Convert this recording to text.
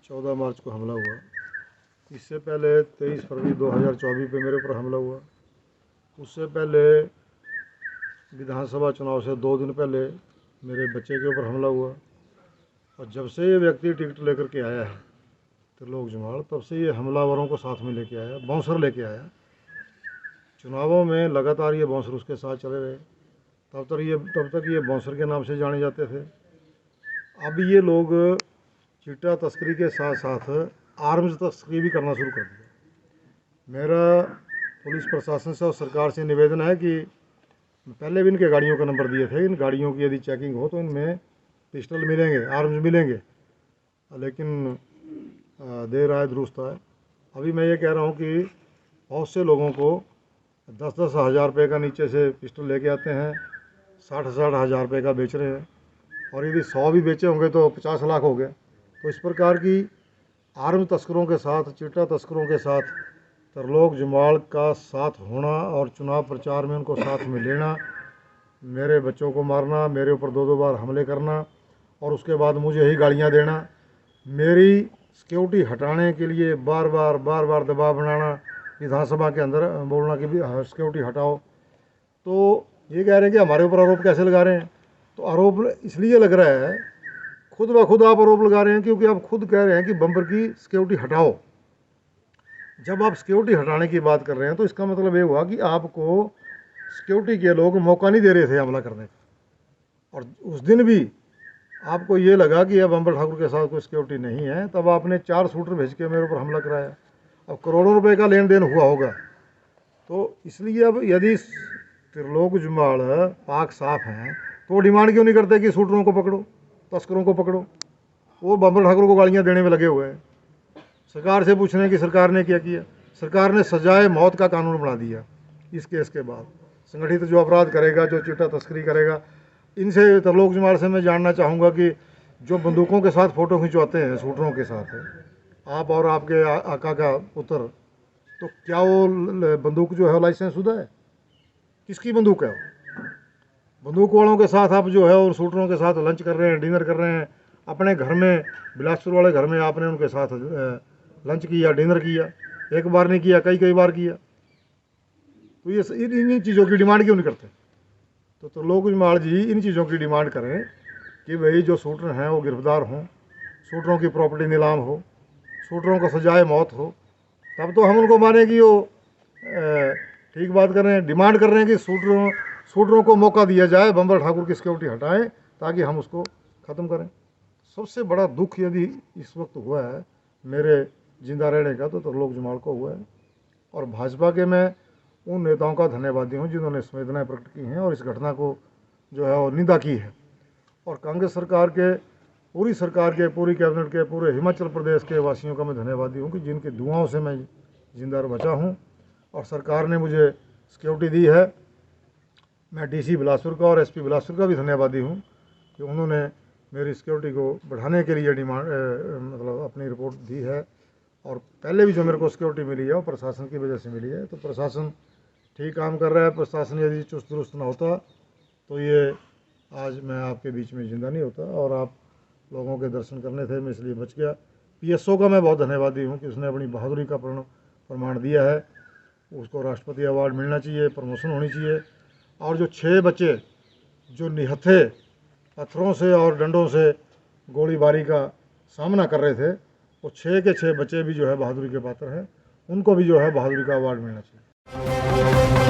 14 मार्च को हमला हुआ। इससे पहले 23 फरवरी 2024 पे मेरे ऊपर हमला हुआ। उससे पहले विधानसभा चुनाव से 2 दिन पहले मेरे बच्चे के ऊपर हमला हुआ। और जब से ये व्यक्ति टिकट लेकर के आया है त्रिलोक जमाल, तब से ये हमलावरों को साथ में लेके आया, बाउंसर लेके आया। चुनावों में लगातार ये बाउंसर उसके साथ चले रहे। तब तक ये बाउंसर के नाम से जाने जाते थे। अब ये लोग चिट्टा तस्करी के साथ साथ आर्म्स तस्करी भी करना शुरू कर दिया। मेरा पुलिस प्रशासन से और सरकार से निवेदन है कि पहले भी इनके गाड़ियों का नंबर दिए थे, इन गाड़ियों की यदि चेकिंग हो तो इनमें पिस्टल मिलेंगे, आर्म्स मिलेंगे, लेकिन देर आए दुरुस्त आए। अभी मैं ये कह रहा हूँ कि बहुत से लोगों को 10-10 हज़ार रुपये का नीचे से पिस्टल लेके आते हैं, 60-60 हज़ार रुपये का बेच रहे हैं, और यदि 100 भी बेचे होंगे तो 50 लाख हो गए। तो इस प्रकार की आर्म तस्करों के साथ, चिट्टा तस्करों के साथ त्रिलोक जमाल का साथ होना और चुनाव प्रचार में उनको साथ में लेना, मेरे बच्चों को मारना, मेरे ऊपर 2-2 बार हमले करना और उसके बाद मुझे ही गालियां देना, मेरी सिक्योरिटी हटाने के लिए बार बार दबाव बनाना, विधानसभा के अंदर बोलना कि भी सिक्योरिटी हटाओ। तो ये कह रहे हैं कि हमारे ऊपर आरोप कैसे लगा रहे हैं। तो आरोप इसलिए लग रहा है, खुद ब खुद आप आरोप लगा रहे हैं, क्योंकि आप खुद कह रहे हैं कि बम्पर की सिक्योरिटी हटाओ। जब आप सिक्योरिटी हटाने की बात कर रहे हैं तो इसका मतलब ये हुआ कि आपको सिक्योरिटी के लोग मौका नहीं दे रहे थे हमला करने का। और उस दिन भी आपको ये लगा कि अब बम्पर ठाकुर के साथ कोई सिक्योरिटी नहीं है, तब आपने 4 शूटर भेज के मेरे ऊपर हमला कराया। अब करोड़ों रुपए का लेन देन हुआ होगा। तो इसलिए अब यदि त्रिलोक जमाल पाक साफ हैं तो वो डिमांड क्यों नहीं करते कि शूटरों को पकड़ो, तस्करों को पकड़ो। वो बम्पर ठाकुर को गालियाँ देने में लगे हुए हैं। सरकार से पूछ रहे हैं कि सरकार ने क्या किया। सरकार ने सजाए मौत का कानून बना दिया इस केस के बाद। संगठित जो अपराध करेगा, जो चिट्टा तस्करी करेगा, इनसे त्रिलोक जमाल से मैं जानना चाहूँगा कि जो बंदूकों के साथ फ़ोटो खिंचवाते हैं शूटरों के साथ, आप और आपके आका का पुत्र, तो क्या वो बंदूक जो है लाइसेंस शुदा है? किसकी बंदूक है? बंदूक वालों के साथ आप जो है और शूटरों के साथ लंच कर रहे हैं, डिनर कर रहे हैं। अपने घर में, बिलासपुर वाले घर में आपने उनके साथ लंच किया, डिनर किया। एक बार नहीं किया, कई बार किया। तो ये इन चीज़ों की डिमांड क्यों नहीं करते? तो त्रिलोक जमाल जी इन चीज़ों की डिमांड करें कि भाई जो शूटर हैं वो गिरफ्तार हों, शूटरों की प्रॉपर्टी नीलाम हो, शूटरों को सजाए मौत हो, तब तो हम उनको माने कि वो ठीक बात कर रहे हैं। डिमांड कर रहे हैं कि शूटरों को मौका दिया जाए, बम्पर ठाकुर की सिक्योरिटी हटाएं ताकि हम उसको ख़त्म करें। सबसे बड़ा दुख यदि इस वक्त हुआ है मेरे जिंदा रहने का तो त्रिलोक जमाल को हुआ है। और भाजपा के मैं उन नेताओं का धन्यवादी हूँ जिन्होंने संवेदनाएं प्रकट की हैं और इस घटना को जो है वो निंदा की है। और कांग्रेस सरकार के, पूरी सरकार के, पूरी कैबिनेट के, पूरे हिमाचल प्रदेश के वासियों का मैं धन्यवादी हूँ कि जिनकी दुआओं से मैं जिंदा बचा हूँ और सरकार ने मुझे सिक्योरिटी दी है। मैं डीसी बिलासपुर का और एसपी बिलासपुर का भी धन्यवादी हूँ कि उन्होंने मेरी सिक्योरिटी को बढ़ाने के लिए डिमांड मतलब अपनी रिपोर्ट दी है। और पहले भी जो मेरे को सिक्योरिटी मिली है वो प्रशासन की वजह से मिली है। तो प्रशासन ठीक काम कर रहा है। प्रशासन यदि चुस्त दुरुस्त ना होता तो ये आज मैं आपके बीच में जिंदा नहीं होता और आप लोगों के दर्शन करने थे, मैं इसलिए बच गया। पीएसओ का मैं बहुत धन्यवादी हूँ कि उसने अपनी बहादुरी का प्रमाण दिया है। उसको राष्ट्रपति अवार्ड मिलना चाहिए, प्रमोशन होनी चाहिए। और जो 6 बच्चे जो निहत्थे पत्थरों से और डंडों से गोलीबारी का सामना कर रहे थे, वो 6 के 6 बच्चे भी जो है बहादुरी के पात्र हैं। उनको भी जो है बहादुरी का अवार्ड मिलना चाहिए।